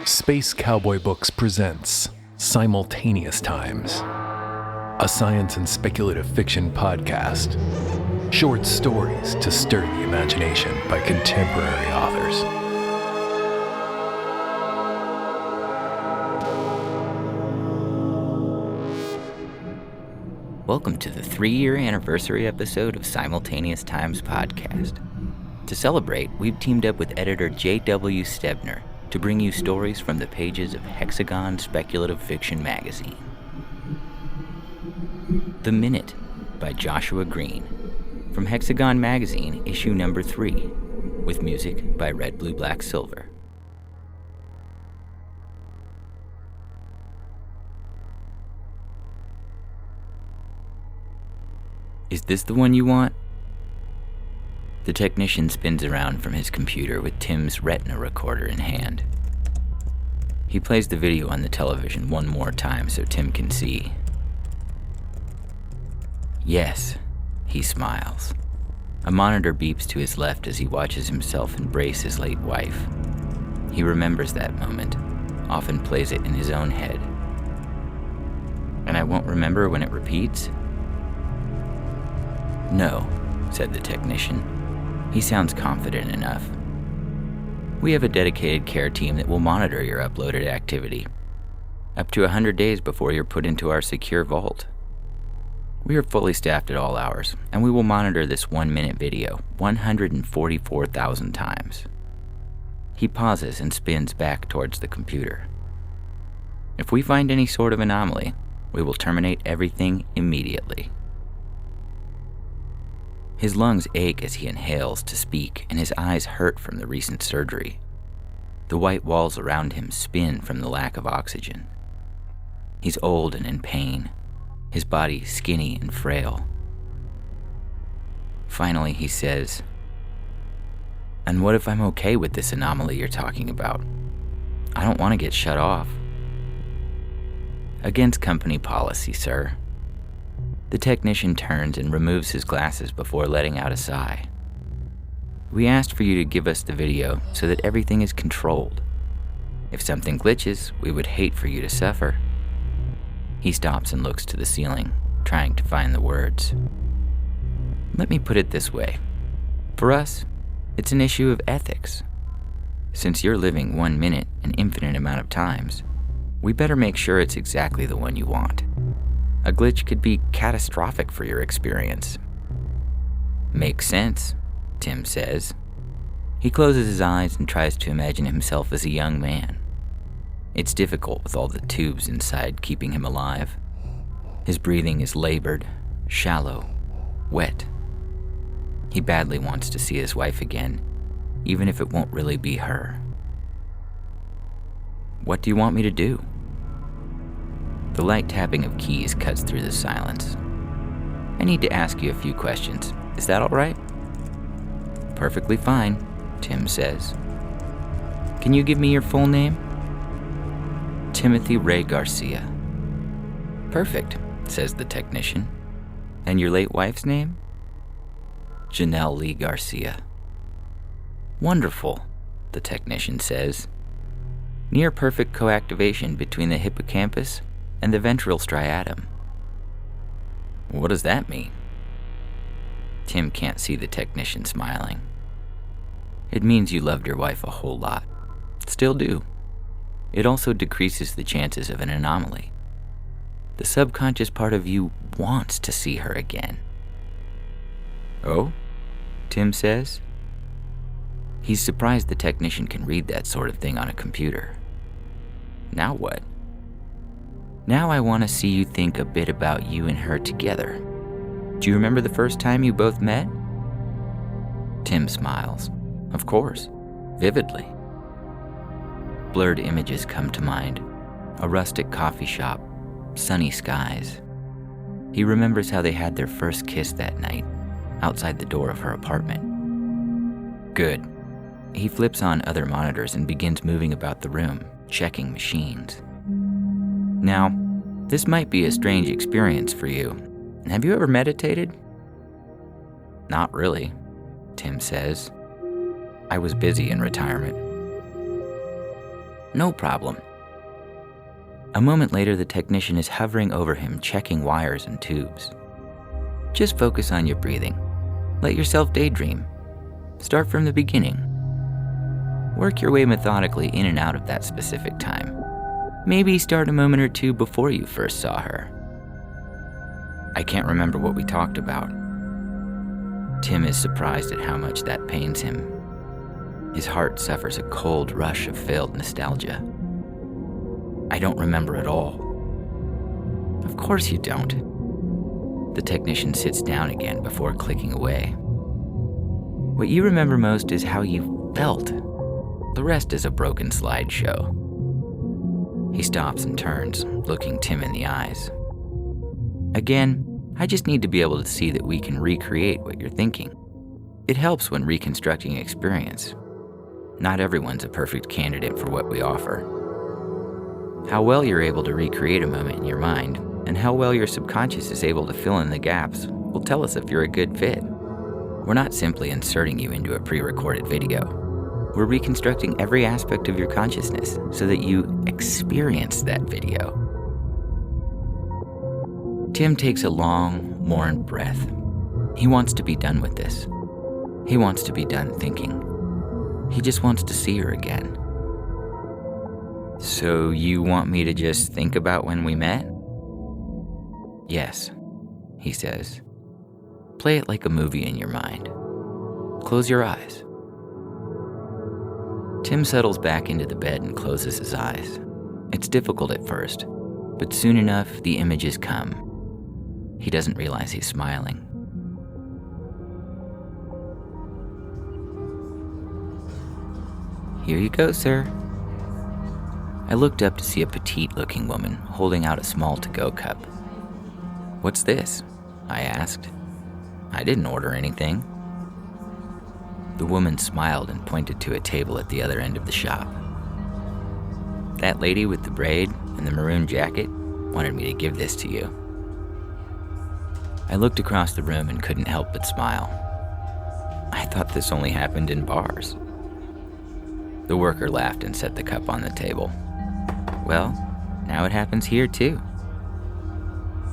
Space Cowboy Books presents Simultaneous Times, a science and speculative fiction podcast. Short stories to stir the imagination by contemporary authors. Welcome to the 3-year anniversary episode of Simultaneous Times podcast. To celebrate, we've teamed up with editor J.W. Stebner to bring you stories from the pages of Hexagon Speculative Fiction magazine. The Minute by Joshua Green, from Hexagon magazine, issue number 3, with music by Red, Blue, Black, Silver. Is this the one you want? The technician spins around from his computer with Tim's retina recorder in hand. He plays the video on the television one more time so Tim can see. Yes, he smiles. A monitor beeps to his left as he watches himself embrace his late wife. He remembers that moment, often plays it in his own head. And I won't remember when it repeats? No, said the technician. He sounds confident enough. We have a dedicated care team that will monitor your uploaded activity, up to 100 days before you're put into our secure vault. We are fully staffed at all hours, and we will monitor this 1-minute video 144,000 times. He pauses and spins back towards the computer. If we find any sort of anomaly, we will terminate everything immediately. His lungs ache as he inhales to speak, and his eyes hurt from the recent surgery. The white walls around him spin from the lack of oxygen. He's old and in pain, his body skinny and frail. Finally, he says, "And what if I'm okay with this anomaly you're talking about? I don't want to get shut off." "Against company policy, sir." The technician turns and removes his glasses before letting out a sigh. "We asked for you to give us the video so that everything is controlled. If something glitches, we would hate for you to suffer." He stops and looks to the ceiling, trying to find the words. "Let me put it this way. For us, it's an issue of ethics. Since you're living 1 minute an infinite amount of times, we better make sure it's exactly the one you want. A glitch could be catastrophic for your experience." "Makes sense," Tim says. He closes his eyes and tries to imagine himself as a young man. It's difficult with all the tubes inside keeping him alive. His breathing is labored, shallow, wet. He badly wants to see his wife again, even if it won't really be her. "What do you want me to do?" The light tapping of keys cuts through the silence. "I need to ask you a few questions. Is that all right?" "Perfectly fine," Tim says. "Can you give me your full name?" "Timothy Ray Garcia." "Perfect," says the technician. "And your late wife's name?" "Janelle Lee Garcia." "Wonderful," the technician says. "Near perfect coactivation between the hippocampus and the ventral striatum." "What does that mean?" Tim can't see the technician smiling. "It means you loved your wife a whole lot. Still do. It also decreases the chances of an anomaly. The subconscious part of you wants to see her again." "Oh?" Tim says. He's surprised the technician can read that sort of thing on a computer. "Now what?" "Now I want to see you think a bit about you and her together. Do you remember the first time you both met?" Tim smiles. "Of course, vividly." Blurred images come to mind. A rustic coffee shop, sunny skies. He remembers how they had their first kiss that night, outside the door of her apartment. Good. He flips on other monitors and begins moving about the room, checking machines. "Now, this might be a strange experience for you. Have you ever meditated?" "Not really," Tim says. "I was busy in retirement." No problem." A moment later, the technician is hovering over him, checking wires and tubes. "Just focus on your breathing. Let yourself daydream. Start from the beginning. Work your way methodically in and out of that specific time. Maybe start a moment or two before you first saw her." I can't remember what we talked about. Tim is surprised at how much that pains him. His heart suffers a cold rush of failed nostalgia. I don't remember at all. Of course you don't. The technician sits down again before clicking away. What you remember most is how you felt. The rest is a broken slideshow. He stops and turns, looking Tim in the eyes. "Again, I just need to be able to see that we can recreate what you're thinking. It helps when reconstructing experience. Not everyone's a perfect candidate for what we offer. How well you're able to recreate a moment in your mind, and how well your subconscious is able to fill in the gaps, will tell us if you're a good fit. We're not simply inserting you into a pre-recorded video. We're reconstructing every aspect of your consciousness so that you experience that video." Tim takes a long, worn breath. He wants to be done with this. He wants to be done thinking. He just wants to see her again. "So you want me to just think about when we met?" "Yes," he says. "Play it like a movie in your mind. Close your eyes." Tim settles back into the bed and closes his eyes. It's difficult at first, but soon enough the images come. He doesn't realize he's smiling. "Here you go, sir." I looked up to see a petite-looking woman holding out a small to-go cup. "What's this?" I asked. "I didn't order anything." The woman smiled and pointed to a table at the other end of the shop. "That lady with the braid and the maroon jacket wanted me to give this to you." I looked across the room and couldn't help but smile. I thought this only happened in bars. The worker laughed and set the cup on the table. "Well, now it happens here too."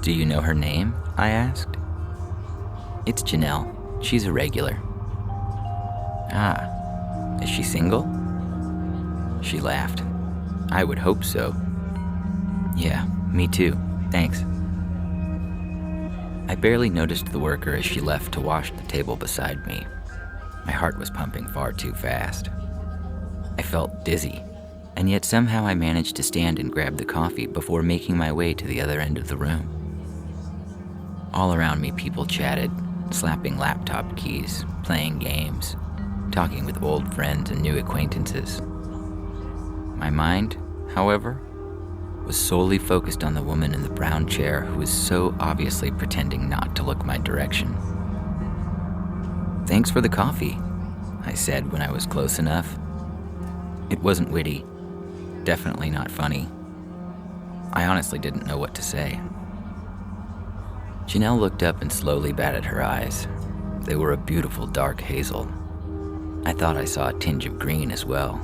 "Do you know her name?" I asked. "It's Janelle. She's a regular." "Ah, is she single?" She laughed. "I would hope so." "Yeah, me too. Thanks." I barely noticed the worker as she left to wash the table beside me. My heart was pumping far too fast. I felt dizzy, and yet somehow I managed to stand and grab the coffee before making my way to the other end of the room. All around me, people chatted, slapping laptop keys, playing games, talking with old friends and new acquaintances. My mind, however, was solely focused on the woman in the brown chair who was so obviously pretending not to look my direction. "Thanks for the coffee," I said when I was close enough. It wasn't witty, definitely not funny. I honestly didn't know what to say. Janelle looked up and slowly batted her eyes. They were a beautiful dark hazel. I thought I saw a tinge of green as well.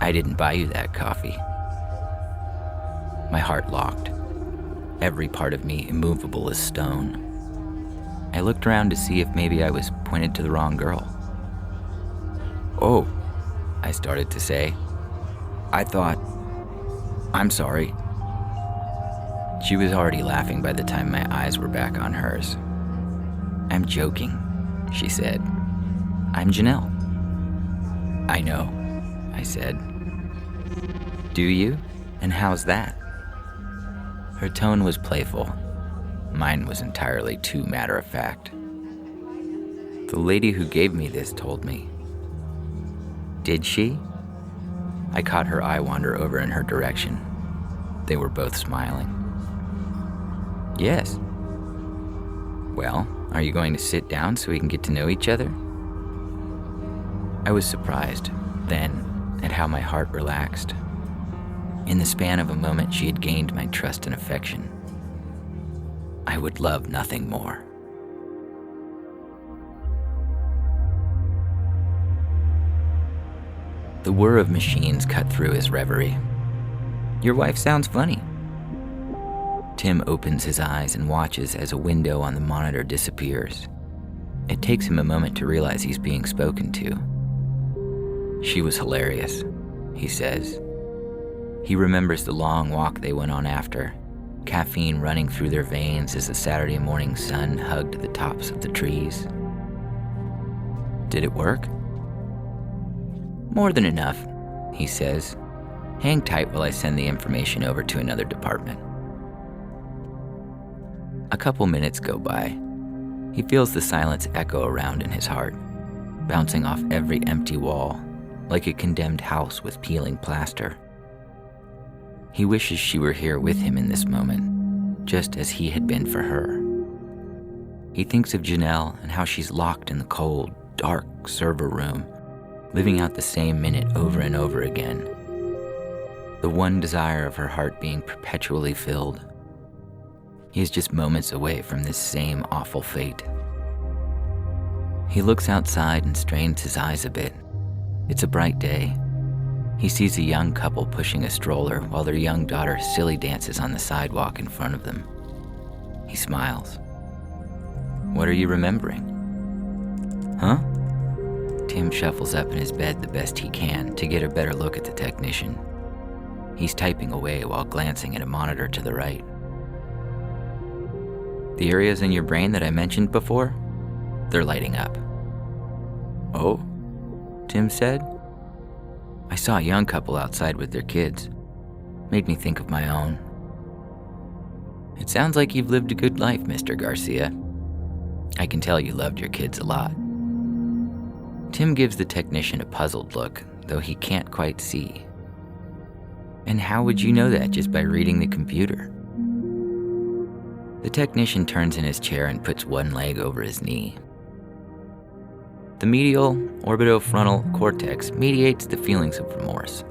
"I didn't buy you that coffee." My heart locked, every part of me immovable as stone. I looked around to see if maybe I was pointed to the wrong girl. "Oh," I started to say. I'm sorry." She was already laughing by the time my eyes were back on hers. "I'm joking," she said. "I'm Janelle." "I know," I said. "Do you? And how's that?" Her tone was playful. Mine was entirely too matter-of-fact. "The lady who gave me this told me." "Did she?" I caught her eye wander over in her direction. They were both smiling. "Yes." "Well, are you going to sit down so we can get to know each other?" I was surprised, then, at how my heart relaxed. In the span of a moment, she had gained my trust and affection. I would love nothing more. The whir of machines cut through his reverie. "Your wife sounds funny." Tim opens his eyes and watches as a window on the monitor disappears. It takes him a moment to realize he's being spoken to. "She was hilarious," he says. He remembers the long walk they went on after, caffeine running through their veins as the Saturday morning sun hugged the tops of the trees. "Did it work?" "More than enough," he says. "Hang tight while I send the information over to another department." A couple minutes go by. He feels the silence echo around in his heart, bouncing off every empty wall, like a condemned house with peeling plaster. He wishes she were here with him in this moment, just as he had been for her. He thinks of Janelle and how she's locked in the cold, dark server room, living out the same minute over and over again. The one desire of her heart being perpetually filled. He is just moments away from this same awful fate. He looks outside and strains his eyes a bit. It's a bright day. He sees a young couple pushing a stroller while their young daughter silly dances on the sidewalk in front of them. He smiles. "What are you remembering?" "Huh?" Tim shuffles up in his bed the best he can to get a better look at the technician. He's typing away while glancing at a monitor to the right. "The areas in your brain that I mentioned before, they're lighting up." "Oh?" Tim said. "I saw a young couple outside with their kids. Made me think of my own." "It sounds like you've lived a good life, Mr. Garcia. I can tell you loved your kids a lot." Tim gives the technician a puzzled look, though he can't quite see. "And how would you know that just by reading the computer?" The technician turns in his chair and puts one leg over his knee. "The medial orbitofrontal cortex mediates the feelings of remorse.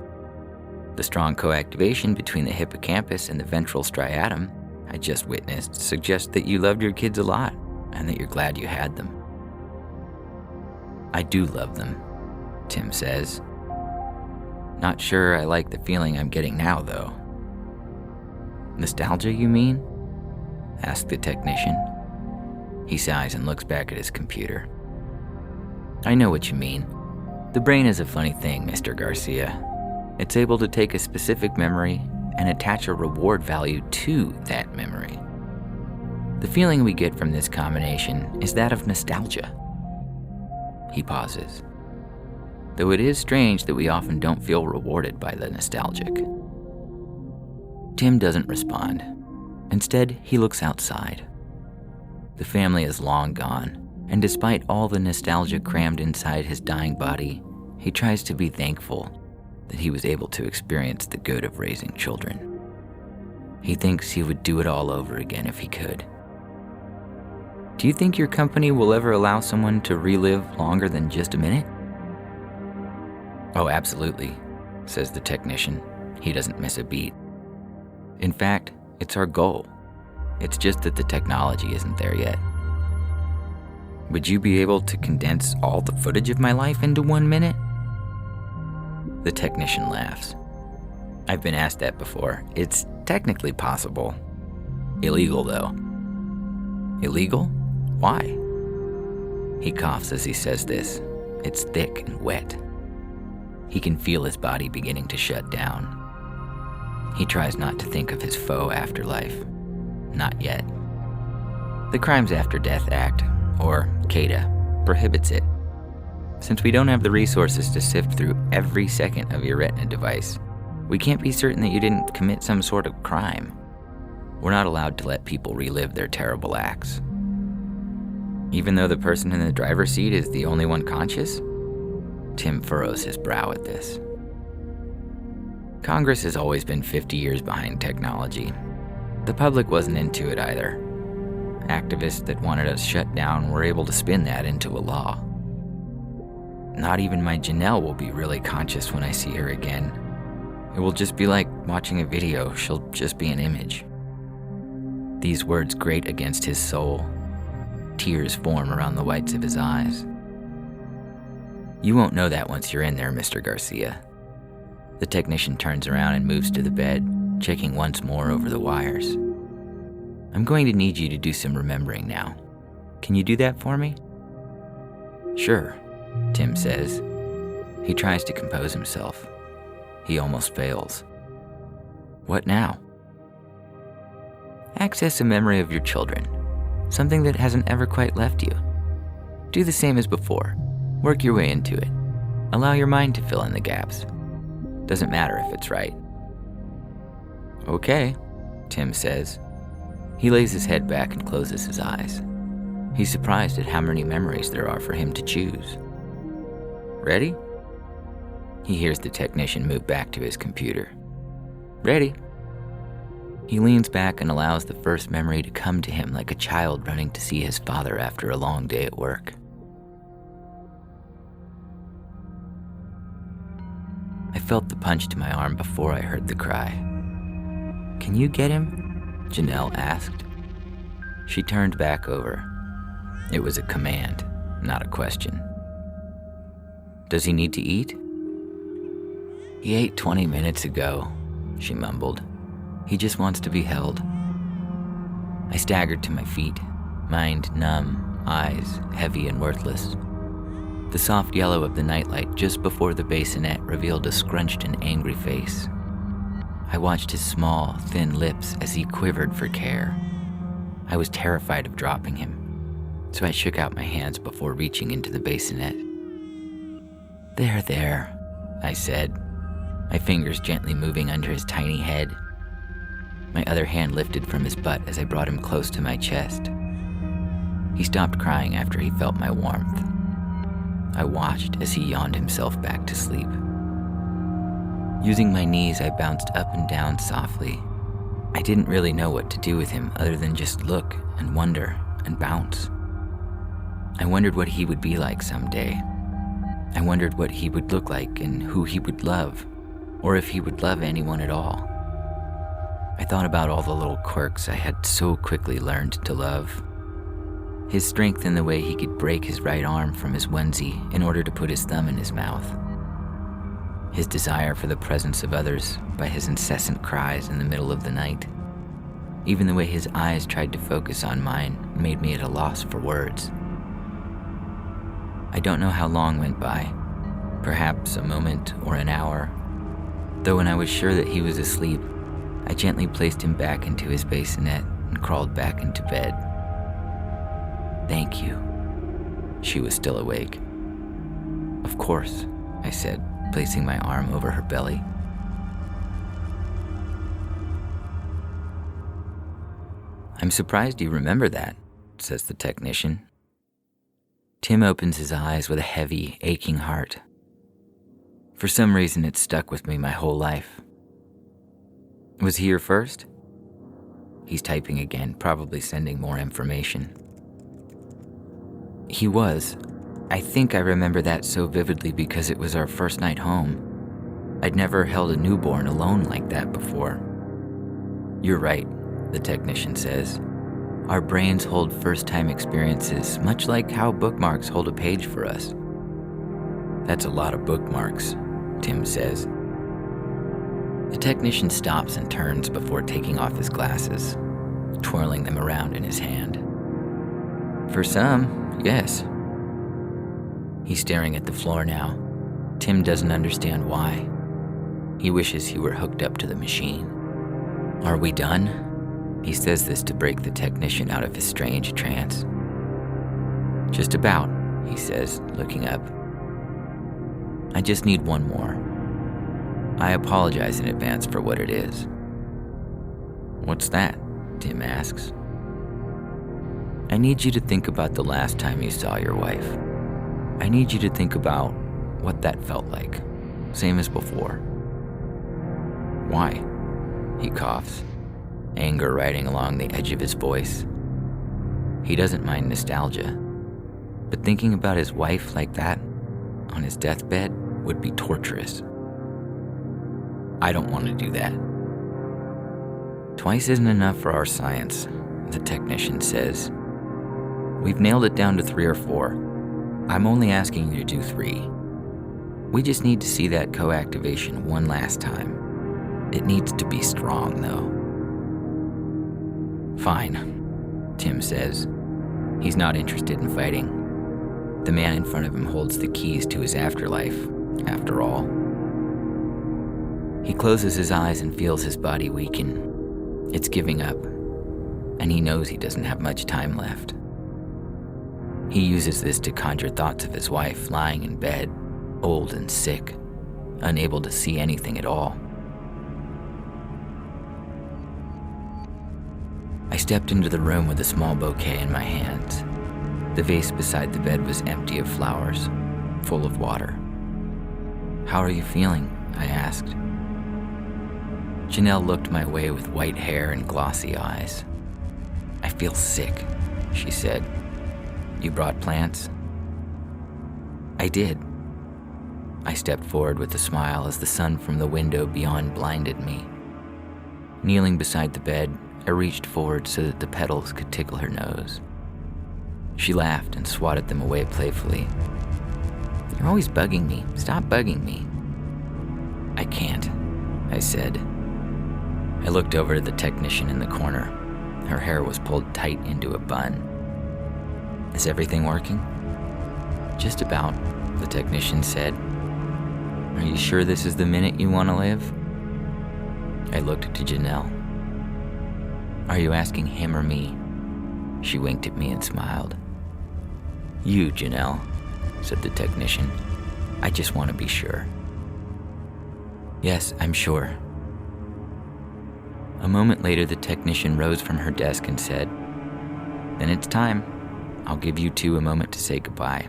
The strong coactivation between the hippocampus and the ventral striatum I just witnessed suggests that you loved your kids a lot and that you're glad you had them." "I do love them," Tim says. "Not sure I like the feeling I'm getting now, though." "Nostalgia, you mean?" asks the technician. He sighs and looks back at his computer. "I know what you mean. The brain is a funny thing, Mr. Garcia. It's able to take a specific memory and attach a reward value to that memory. The feeling we get from this combination is that of nostalgia." He pauses. Though it is strange that we often don't feel rewarded by the nostalgic. Tim doesn't respond. Instead, he looks outside. The family is long gone, and despite all the nostalgia crammed inside his dying body, he tries to be thankful that he was able to experience the good of raising children. He thinks he would do it all over again if he could. "Do you think your company will ever allow someone to relive longer than just a minute?" "Oh, absolutely," says the technician. He doesn't miss a beat. "In fact, it's our goal. It's just that the technology isn't there yet." "Would you be able to condense all the footage of my life into 1 minute?" The technician laughs. "I've been asked that before. It's technically possible. Illegal, though." "Illegal? Why?" He coughs as he says this. It's thick and wet. He can feel his body beginning to shut down. He tries not to think of his faux afterlife. Not yet. The Crimes After Death Act, or CADA, prohibits it. Since we don't have the resources to sift through every second of your retina device, we can't be certain that you didn't commit some sort of crime. We're not allowed to let people relive their terrible acts. Even though the person in the driver's seat is the only one conscious? Tim furrows his brow at this. Congress has always been 50 years behind technology. The public wasn't into it either. Activists that wanted us shut down were able to spin that into a law. Not even my Janelle will be really conscious when I see her again. It will just be like watching a video. She'll just be an image. These words grate against his soul. Tears form around the whites of his eyes. You won't know that once you're in there, Mr. Garcia. The technician turns around and moves to the bed, checking once more over the wires. I'm going to need you to do some remembering now. Can you do that for me? Sure, Tim says. He tries to compose himself. He almost fails. What now? Access a memory of your children, something that hasn't ever quite left you. Do the same as before. Work your way into it. Allow your mind to fill in the gaps. Doesn't matter if it's right. Okay, Tim says. He lays his head back and closes his eyes. He's surprised at how many memories there are for him to choose. Ready? He hears the technician move back to his computer. Ready? He leans back and allows the first memory to come to him like a child running to see his father after a long day at work. I felt the punch to my arm before I heard the cry. Can you get him? Janelle asked. She turned back over. It was a command, not a question. Does he need to eat? He ate 20 minutes ago, she mumbled. He just wants to be held. I staggered to my feet, mind numb, eyes heavy and worthless. The soft yellow of the nightlight just before the bassinet revealed a scrunched and angry face. I watched his small, thin lips as he quivered for care. I was terrified of dropping him, so I shook out my hands before reaching into the bassinet. There, I said, my fingers gently moving under his tiny head. My other hand lifted from his butt as I brought him close to my chest. He stopped crying after he felt my warmth. I watched as he yawned himself back to sleep. Using my knees, I bounced up and down softly. I didn't really know what to do with him other than just look and wonder and bounce. I wondered what he would be like someday. I wondered what he would look like and who he would love, or if he would love anyone at all. I thought about all the little quirks I had so quickly learned to love. His strength in the way he could break his right arm from his onesie in order to put his thumb in his mouth. His desire for the presence of others by his incessant cries in the middle of the night. Even the way his eyes tried to focus on mine made me at a loss for words. I don't know how long went by, perhaps a moment or an hour, though when I was sure that he was asleep, I gently placed him back into his bassinet and crawled back into bed. Thank you. She was still awake. Of course, I said, placing my arm over her belly. I'm surprised you remember that, says the technician. Tim opens his eyes with a heavy, aching heart. For some reason, it stuck with me my whole life. Was he your first? He's typing again, probably sending more information. He was. I think I remember that so vividly because it was our first night home. I'd never held a newborn alone like that before. You're right, the technician says. Our brains hold first-time experiences, much like how bookmarks hold a page for us. That's a lot of bookmarks, Tim says. The technician stops and turns before taking off his glasses, twirling them around in his hand. For some, yes. He's staring at the floor now. Tim doesn't understand why. He wishes he were hooked up to the machine. Are we done? He says this to break the technician out of his strange trance. Just about, he says, looking up. I just need one more. I apologize in advance for what it is. What's that? Tim asks. I need you to think about the last time you saw your wife. I need you to think about what that felt like, same as before. Why? He coughs, anger riding along the edge of his voice. He doesn't mind nostalgia, but thinking about his wife like that on his deathbed would be torturous. I don't want to do that. Twice isn't enough for our science, the technician says. We've nailed it down to 3 or 4. I'm only asking you to do 3. We just need to see that co-activation one last time. It needs to be strong, though. Fine, Tim says. He's not interested in fighting. The man in front of him holds the keys to his afterlife, after all. He closes his eyes and feels his body weaken. It's giving up, and he knows he doesn't have much time left. He uses this to conjure thoughts of his wife lying in bed, old and sick, unable to see anything at all. I stepped into the room with a small bouquet in my hands. The vase beside the bed was empty of flowers, full of water. "How are you feeling?" I asked. Janelle looked my way with white hair and glossy eyes. "I feel sick," she said. "You brought plants?" I did. I stepped forward with a smile as the sun from the window beyond blinded me. Kneeling beside the bed, I reached forward so that the petals could tickle her nose. She laughed and swatted them away playfully. "You're always bugging me. Stop bugging me." "I can't," I said. I looked over to the technician in the corner. Her hair was pulled tight into a bun. "Is everything working?" "Just about," the technician said. "Are you sure this is the minute you want to live?" I looked to Janelle. "Are you asking him or me?" She winked at me and smiled. "You, Janelle," said the technician. "I just want to be sure." "Yes, I'm sure." A moment later, the technician rose from her desk and said, "Then it's time. I'll give you two a moment to say goodbye."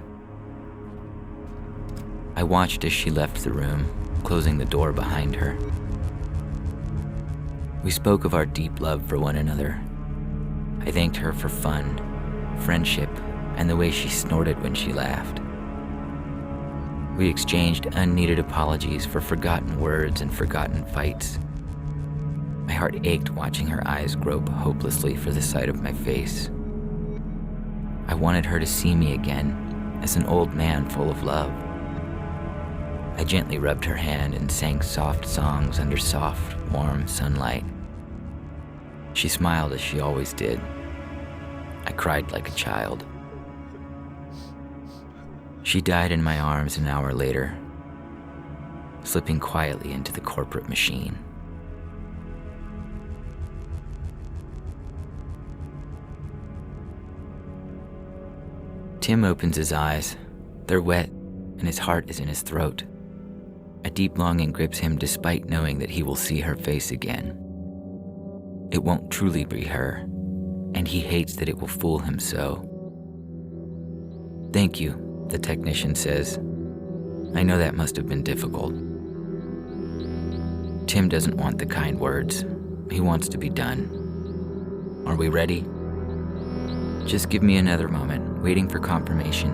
I watched as she left the room, closing the door behind her. We spoke of our deep love for one another. I thanked her for fun, friendship, and the way she snorted when she laughed. We exchanged unneeded apologies for forgotten words and forgotten fights. My heart ached watching her eyes grope hopelessly for the sight of my face. I wanted her to see me again as an old man full of love. I gently rubbed her hand and sang soft songs under soft, warm sunlight. She smiled as she always did. I cried like a child. She died in my arms an hour later, slipping quietly into the corporate machine. Tim opens his eyes. They're wet, and his heart is in his throat. A deep longing grips him despite knowing that he will see her face again. It won't truly be her, and he hates that it will fool him so. "Thank you," the technician says. "I know that must have been difficult." Tim doesn't want the kind words. He wants to be done. "Are we ready?" "Just give me another moment, waiting for confirmation."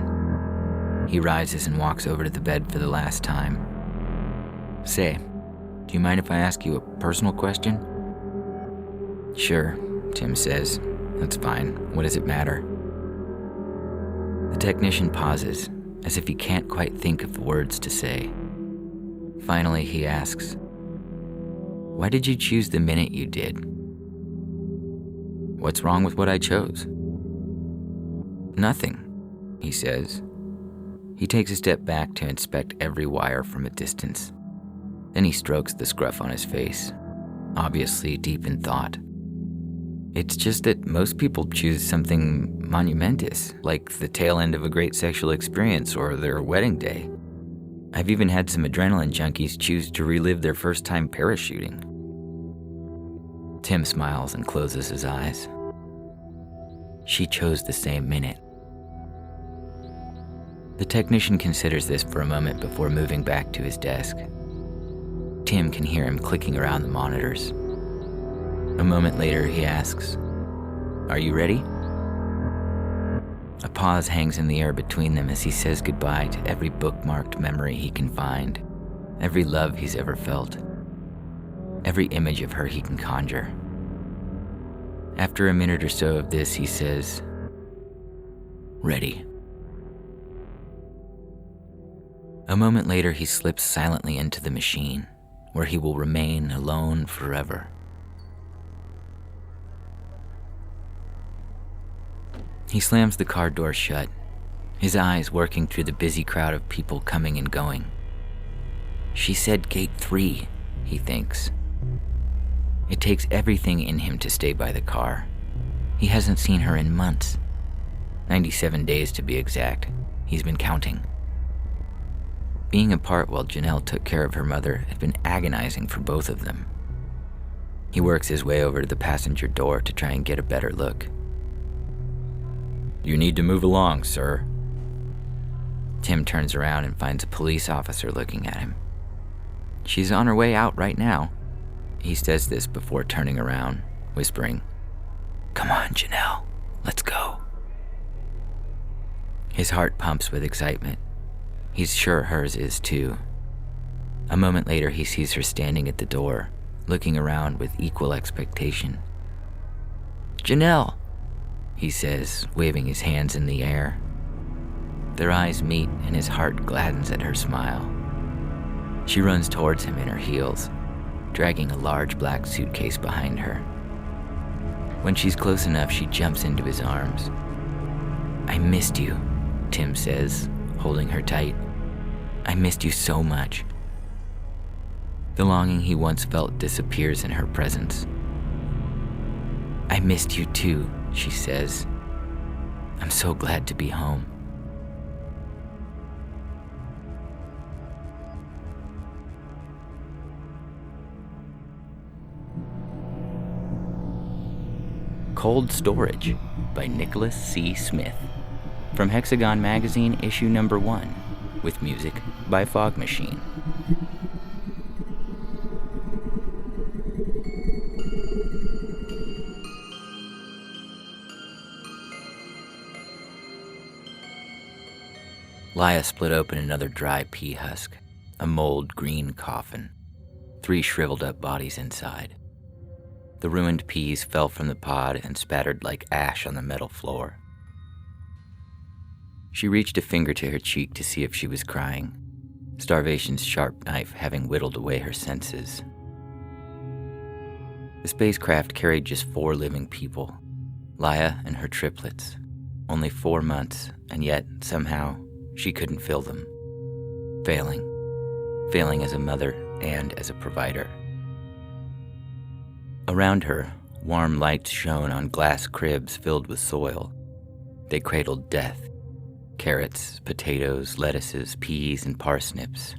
He rises and walks over to the bed for the last time. "Say, do you mind if I ask you a personal question?" "Sure," Tim says. "That's fine. What does it matter?" The technician pauses, as if he can't quite think of the words to say. Finally, he asks, "Why did you choose the minute you did?" "What's wrong with what I chose?" "Nothing," he says. He takes a step back to inspect every wire from a distance. Then he strokes the scruff on his face, obviously deep in thought. "It's just that most people choose something monumentous, like the tail end of a great sexual experience or their wedding day. I've even had some adrenaline junkies choose to relive their first time parachuting." Tim smiles and closes his eyes. She chose the same minute. The technician considers this for a moment before moving back to his desk. Tim can hear him clicking around the monitors. A moment later, he asks, "Are you ready?" A pause hangs in the air between them as he says goodbye to every bookmarked memory he can find, every love he's ever felt, every image of her he can conjure. After a minute or so of this, he says, "Ready." A moment later, he slips silently into the machine, where he will remain alone forever. He slams the car door shut, his eyes working through the busy crowd of people coming and going. She said gate 3, he thinks. It takes everything in him to stay by the car. He hasn't seen her in months. 97 days to be exact. He's been counting. Being apart while Janelle took care of her mother had been agonizing for both of them. He works his way over to the passenger door to try and get a better look. "You need to move along, sir." Tim turns around and finds a police officer looking at him. "She's on her way out right now." He says this before turning around, whispering, "Come on, Janelle, let's go." His heart pumps with excitement. He's sure hers is too. A moment later, he sees her standing at the door, looking around with equal expectation. "Janelle," he says, waving his hands in the air. Their eyes meet and his heart gladdens at her smile. She runs towards him in her heels, dragging a large black suitcase behind her. When she's close enough, she jumps into his arms. "I missed you," Tim says, holding her tight. "I missed you so much." The longing he once felt disappears in her presence. "I missed you too," she says. "I'm so glad to be home." Cold Storage by Nicholas C. Smith. From Hexagon Magazine, issue number 1, with music by Fog Machine. Laya split open another dry pea husk, a mold green coffin, 3 shriveled up bodies inside. The ruined peas fell from the pod and spattered like ash on the metal floor. She reached a finger to her cheek to see if she was crying, starvation's sharp knife having whittled away her senses. The spacecraft carried just 4 living people, Laya and her triplets, only 4 months, and yet, somehow, she couldn't fill them. Failing as a mother and as a provider. Around her, warm lights shone on glass cribs filled with soil. They cradled death. Carrots, potatoes, lettuces, peas, and parsnips,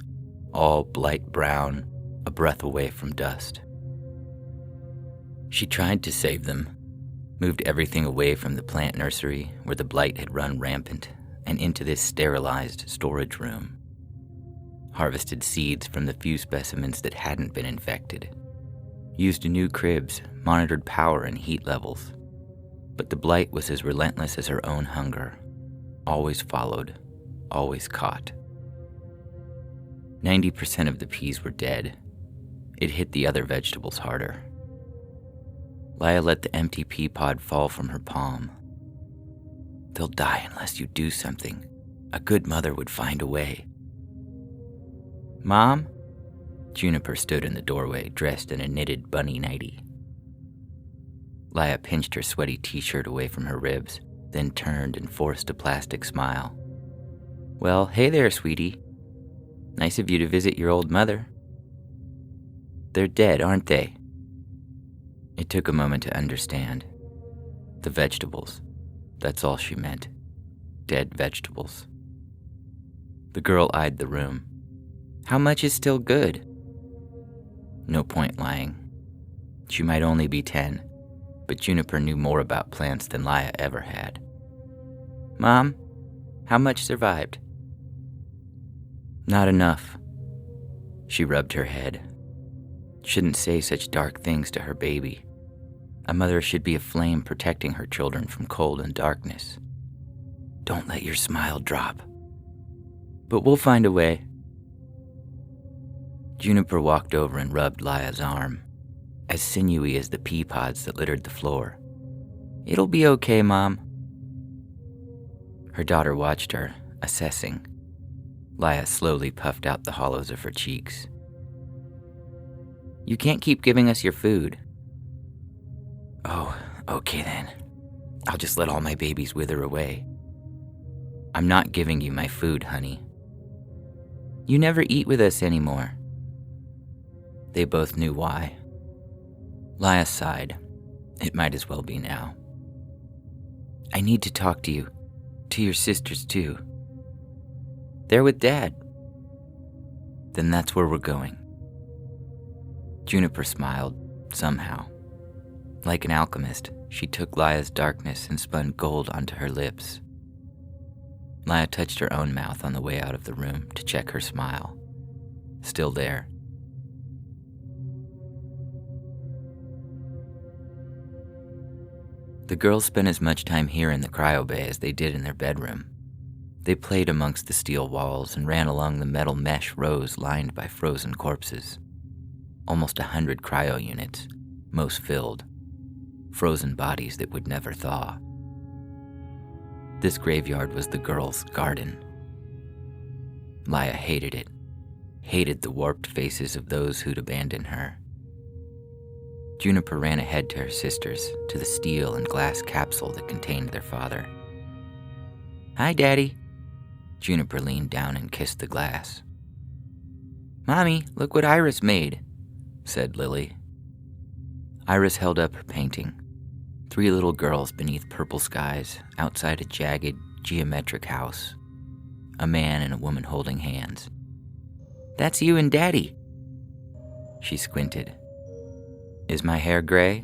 all blight brown, a breath away from dust. She tried to save them, moved everything away from the plant nursery where the blight had run rampant and into this sterilized storage room. Harvested seeds from the few specimens that hadn't been infected. Used new cribs, monitored power and heat levels. But the blight was as relentless as her own hunger. Always followed, always caught. 90% of the peas were dead. It hit the other vegetables harder. Laya let the empty pea pod fall from her palm. "They'll die unless you do something. A good mother would find a way." "Mom?" Juniper stood in the doorway, dressed in a knitted bunny nightie. Laya pinched her sweaty t-shirt away from her ribs, then turned and forced a plastic smile. "Well, hey there, sweetie. Nice of you to visit your old mother." "They're dead, aren't they?" It took a moment to understand. The vegetables. That's all she meant. Dead vegetables. The girl eyed the room. "How much is still good?" No point lying. She might only be 10, but Juniper knew more about plants than Laya ever had. "Mom, how much survived?" "Not enough." She rubbed her head. Shouldn't say such dark things to her baby. A mother should be a flame protecting her children from cold and darkness. Don't let your smile drop. But we'll find a way. Juniper walked over and rubbed Laya's arm, as sinewy as the pea pods that littered the floor. "It'll be okay, Mom." Her daughter watched her, assessing. Laya slowly puffed out the hollows of her cheeks. You can't keep giving us your food. Oh, okay then. I'll just let all my babies wither away. I'm not giving you my food, honey. You never eat with us anymore. They both knew why. Laya sighed. It might as well be now. I need to talk to you. To your sisters, too. They're with Dad. Then that's where we're going. Juniper smiled, somehow. Like an alchemist, she took Laya's darkness and spun gold onto her lips. Laya touched her own mouth on the way out of the room to check her smile. Still there. The girls spent as much time here in the cryo bay as they did in their bedroom. They played amongst the steel walls and ran along the metal mesh rows lined by frozen corpses. Almost 100 cryo units, most filled. Frozen bodies that would never thaw. This graveyard was the girls' garden. Laya hated it. Hated the warped faces of those who'd abandoned her. Juniper ran ahead to her sisters, to the steel and glass capsule that contained their father. Hi, Daddy. Juniper leaned down and kissed the glass. Mommy, look what Iris made, said Lily. Iris held up her painting. 3 little girls beneath purple skies, outside a jagged, geometric house. A man and a woman holding hands. That's you and Daddy. She squinted. Is my hair gray?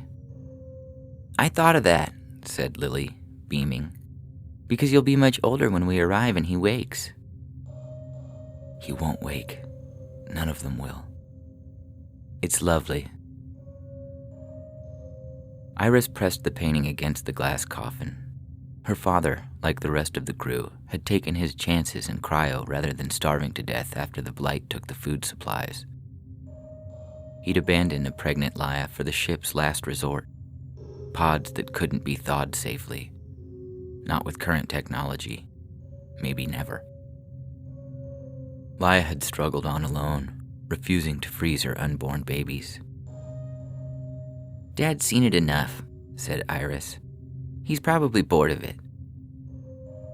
I thought of that, said Lily, beaming. Because you'll be much older when we arrive and he wakes. He won't wake. None of them will. It's lovely. Iris pressed the painting against the glass coffin. Her father, like the rest of the crew, had taken his chances in cryo rather than starving to death after the blight took the food supplies. He'd abandoned a pregnant Laya for the ship's last resort. Pods that couldn't be thawed safely. Not with current technology. Maybe never. Laya had struggled on alone, refusing to freeze her unborn babies. Dad's seen it enough, said Iris. He's probably bored of it.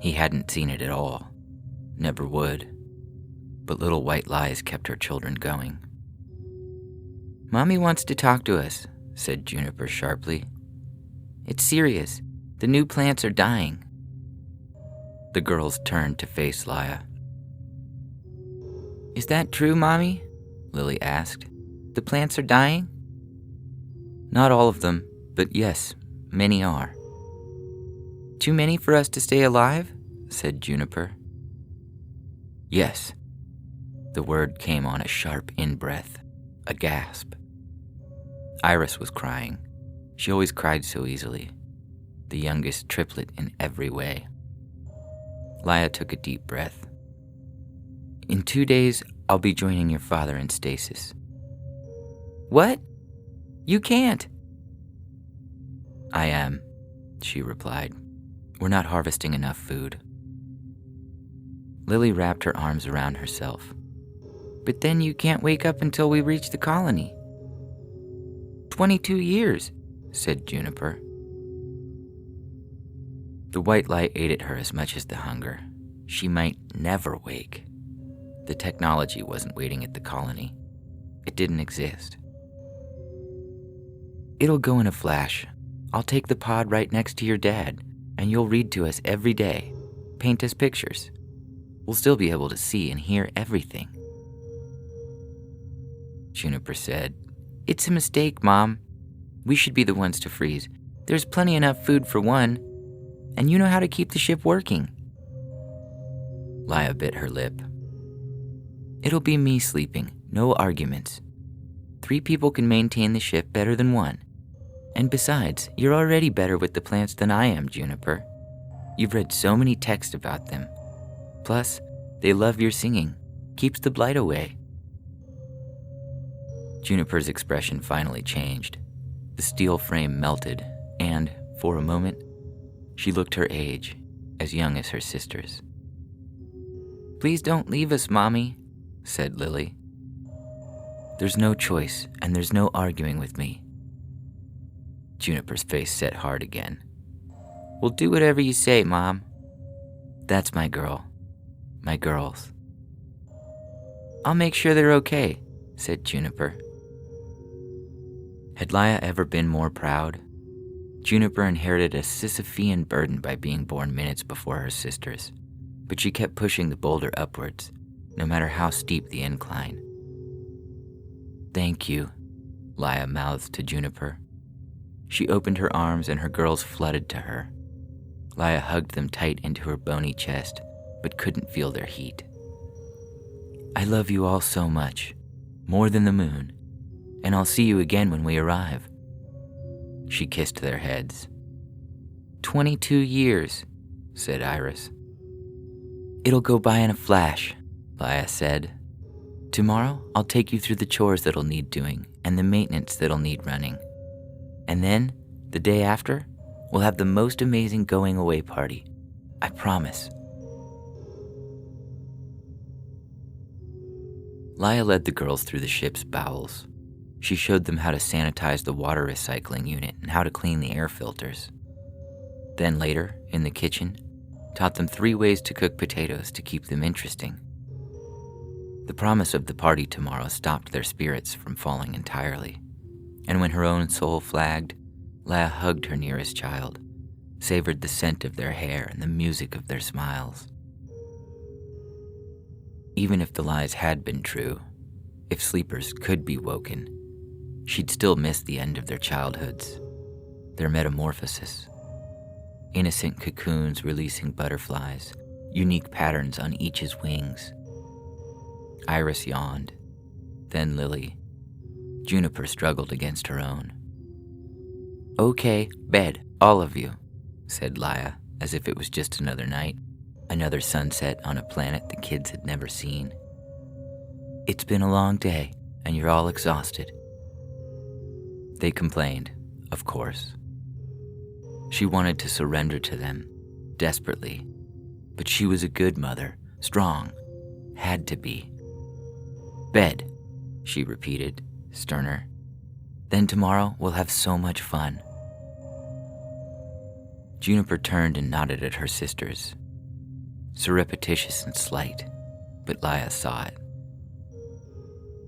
He hadn't seen it at all. Never would. But little white lies kept her children going. Mommy wants to talk to us, said Juniper sharply. It's serious. The new plants are dying. The girls turned to face Laya. Is that true, Mommy? Lily asked. The plants are dying? Not all of them, but yes, many are. Too many for us to stay alive? Said Juniper. Yes. The word came on a sharp in-breath, a gasp. Iris was crying. She always cried so easily. The youngest triplet in every way. Laya took a deep breath. In 2 days, I'll be joining your father in stasis. What? You can't. I am, she replied. We're not harvesting enough food. Lily wrapped her arms around herself. But then you can't wake up until we reach the colony. 22 years, said Juniper. The white light ate at her as much as the hunger. She might never wake. The technology wasn't waiting at the colony. It didn't exist. It'll go in a flash. I'll take the pod right next to your dad, and you'll read to us every day, paint us pictures. We'll still be able to see and hear everything. Juniper said, It's a mistake, Mom. We should be the ones to freeze. There's plenty enough food for one, and you know how to keep the ship working. Laya bit her lip. It'll be me sleeping, no arguments. 3 people can maintain the ship better than 1. And besides, you're already better with the plants than I am, Juniper. You've read so many texts about them. Plus, they love your singing. Keeps the blight away. Juniper's expression finally changed. The steel frame melted, and, for a moment, she looked her age, as young as her sisters. "Please don't leave us, Mommy," said Lily. "There's no choice, and there's no arguing with me." Juniper's face set hard again. "We'll do whatever you say, Mom." "That's my girl. My girls." "I'll make sure they're okay," said Juniper. Had Laya ever been more proud? Juniper inherited a Sisyphean burden by being born minutes before her sisters, but she kept pushing the boulder upwards, no matter how steep the incline. "Thank you," Laya mouthed to Juniper. She opened her arms and her girls flooded to her. Laya hugged them tight into her bony chest, but couldn't feel their heat. "I love you all so much, more than the moon, and I'll see you again when we arrive." She kissed their heads. 22 years, said Iris. "It'll go by in a flash," Laya said. "Tomorrow, I'll take you through the chores that'll need doing and the maintenance that'll need running. And then, the day after, we'll have the most amazing going away party. I promise." Laya led the girls through the ship's bowels. She showed them how to sanitize the water recycling unit and how to clean the air filters. Then later, in the kitchen, taught them 3 ways to cook potatoes to keep them interesting. The promise of the party tomorrow stopped their spirits from falling entirely, and when her own soul flagged, Laya hugged her nearest child, savored the scent of their hair and the music of their smiles. Even if the lies had been true, if sleepers could be woken, she'd still miss the end of their childhoods, their metamorphosis. Innocent cocoons releasing butterflies, unique patterns on each's wings. Iris yawned, then Lily. Juniper struggled against her own. "Okay, bed, all of you," said Laya, as if it was just another night, another sunset on a planet the kids had never seen. "It's been a long day, and you're all exhausted." They complained, of course. She wanted to surrender to them, desperately, but she was a good mother, strong, had to be. "Bed," she repeated, sterner. "Then tomorrow we'll have so much fun." Juniper turned and nodded at her sisters, surreptitious and slight, but Laya saw it.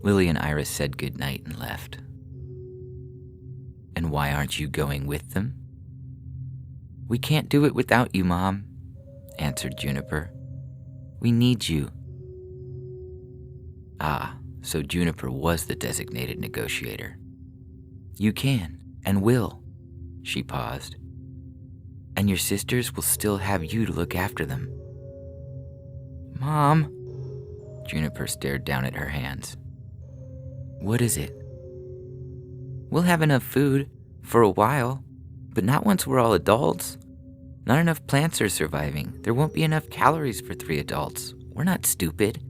Lily and Iris said goodnight and left. "And why aren't you going with them?" "We can't do it without you, Mom," answered Juniper. "We need you." Ah, so Juniper was the designated negotiator. "You can, and will," she paused. "And your sisters will still have you to look after them." "Mom," Juniper stared down at her hands. "What is it?" "We'll have enough food, for a while, but not once we're all adults. Not enough plants are surviving. There won't be enough calories for 3 adults. We're not stupid."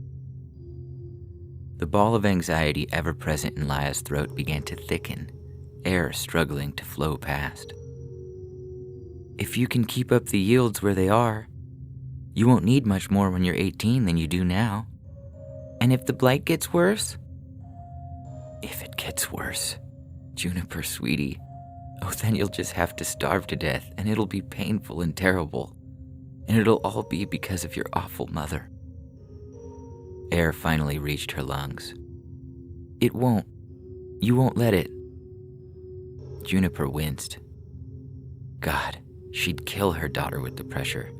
The ball of anxiety ever present in Laya's throat began to thicken, air struggling to flow past. "If you can keep up the yields where they are, you won't need much more when you're 18 than you do now. And if the blight gets worse?" "If it gets worse, Juniper, sweetie, oh, then you'll just have to starve to death, and it'll be painful and terrible. And it'll all be because of your awful mother." Air finally reached her lungs. "It won't. You won't let it." Juniper winced. God, she'd kill her daughter with the pressure.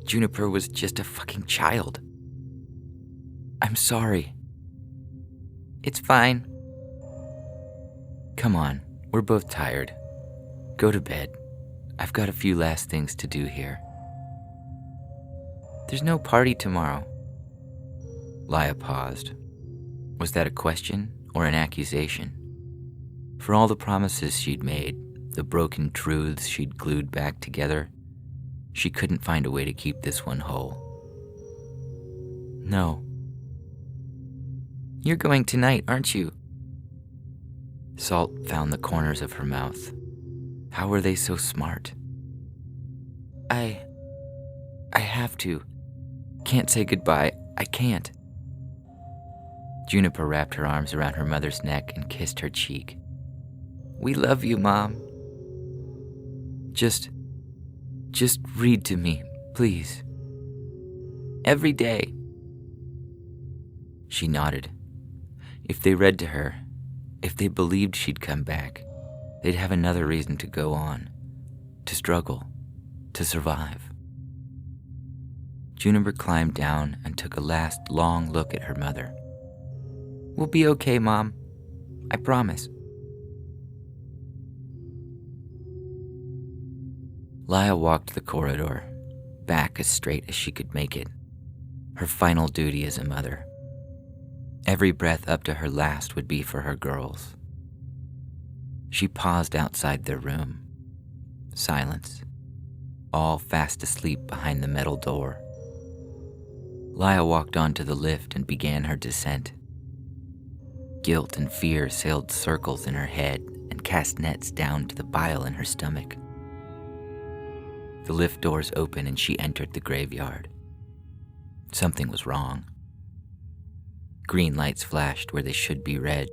Juniper was just a fucking child. "I'm sorry." "It's fine." "Come on, we're both tired. Go to bed. I've got a few last things to do here." "There's no party tomorrow." Laya paused. Was that a question or an accusation? For all the promises she'd made, the broken truths she'd glued back together, she couldn't find a way to keep this one whole. "No." "You're going tonight, aren't you?" Salt found the corners of her mouth. How were they so smart? I have to. Can't say goodbye. I can't." Juniper wrapped her arms around her mother's neck and kissed her cheek. "We love you, Mom. Just read to me, please. Every day." She nodded. If they read to her, if they believed she'd come back, they'd have another reason to go on, to struggle, to survive. Juniper climbed down and took a last long look at her mother. "We'll be okay, Mom. I promise." Laya walked the corridor, back as straight as she could make it. Her final duty as a mother. Every breath up to her last would be for her girls. She paused outside their room. Silence. All fast asleep behind the metal door. Laya walked onto the lift and began her descent. Guilt and fear sailed circles in her head and cast nets down to the bile in her stomach. The lift doors opened and she entered the graveyard. Something was wrong. Green lights flashed where they should be red.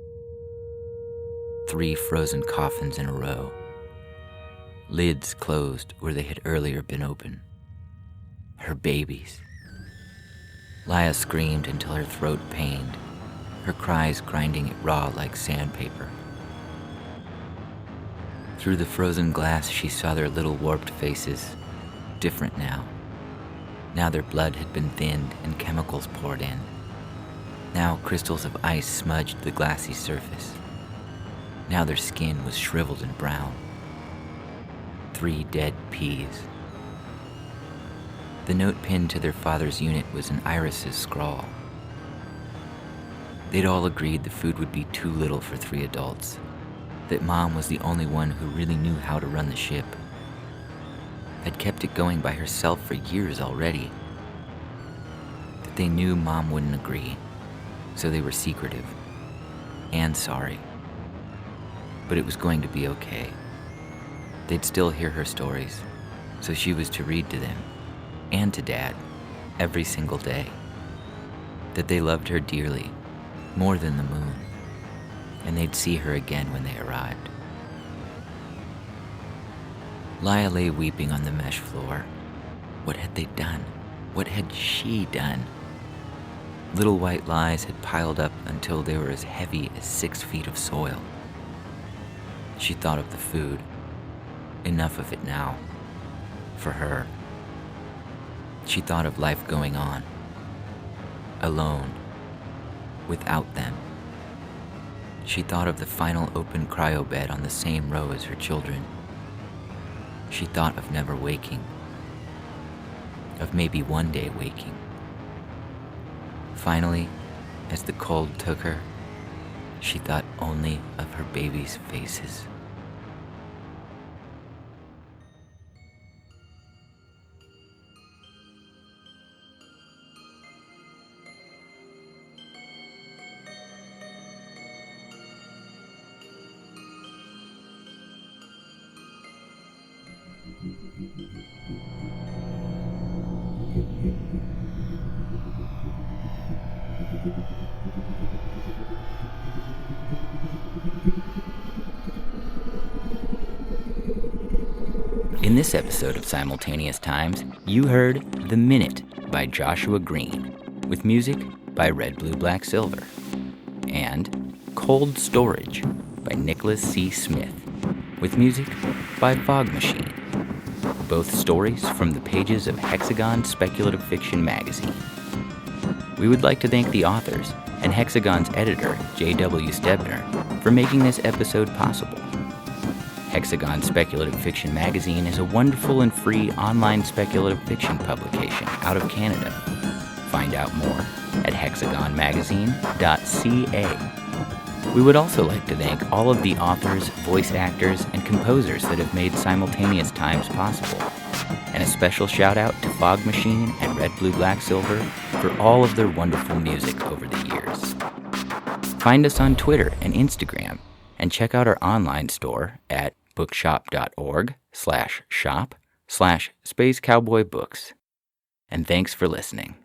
3 frozen coffins in a row. Lids closed where they had earlier been open. Her babies. Laya screamed until her throat pained, her cries grinding it raw like sandpaper. Through the frozen glass, she saw their little warped faces, different now. Now their blood had been thinned and chemicals poured in. Now crystals of ice smudged the glassy surface. Now their skin was shriveled and brown. 3 dead peas. The note pinned to their father's unit was an iris's scrawl. They'd all agreed the food would be too little for 3 adults, that Mom was the only one who really knew how to run the ship. Had kept it going by herself for years already. That they knew Mom wouldn't agree, so they were secretive and sorry. But it was going to be okay. They'd still hear her stories, so she was to read to them and to Dad every single day. That they loved her dearly, more than the moon, and they'd see her again when they arrived. Laya lay weeping on the mesh floor. What had they done? What had she done? Little white lies had piled up until they were as heavy as 6 feet of soil. She thought of the food. Enough of it now. For her. She thought of life going on. Alone. Without them. She thought of the final open cryobed on the same row as her children. She thought of never waking. Of maybe one day waking. Finally, as the cold took her, she thought only of her babies' faces. In this episode of Simultaneous Times, you heard The Minute by Joshua Green, with music by Red, Blue, Black, Silver, and Cold Storage by Nicholas C. Smith, with music by Fog Machine. Both stories from the pages of Hexagon Speculative Fiction magazine. We would like to thank the authors and Hexagon's editor, J.W. Stebner, for making this episode possible. Hexagon Speculative Fiction magazine is a wonderful and free online speculative fiction publication out of Canada. Find out more at hexagonmagazine.ca. We would also like to thank all of the authors, voice actors, and composers that have made Simultaneous Times possible. And a special shout out to Fog Machine and Red, Blue, Black, Silver for all of their wonderful music over the years. Find us on Twitter and Instagram, and check out our online store at bookshop.org/shop/Space Cowboy Books. And thanks for listening.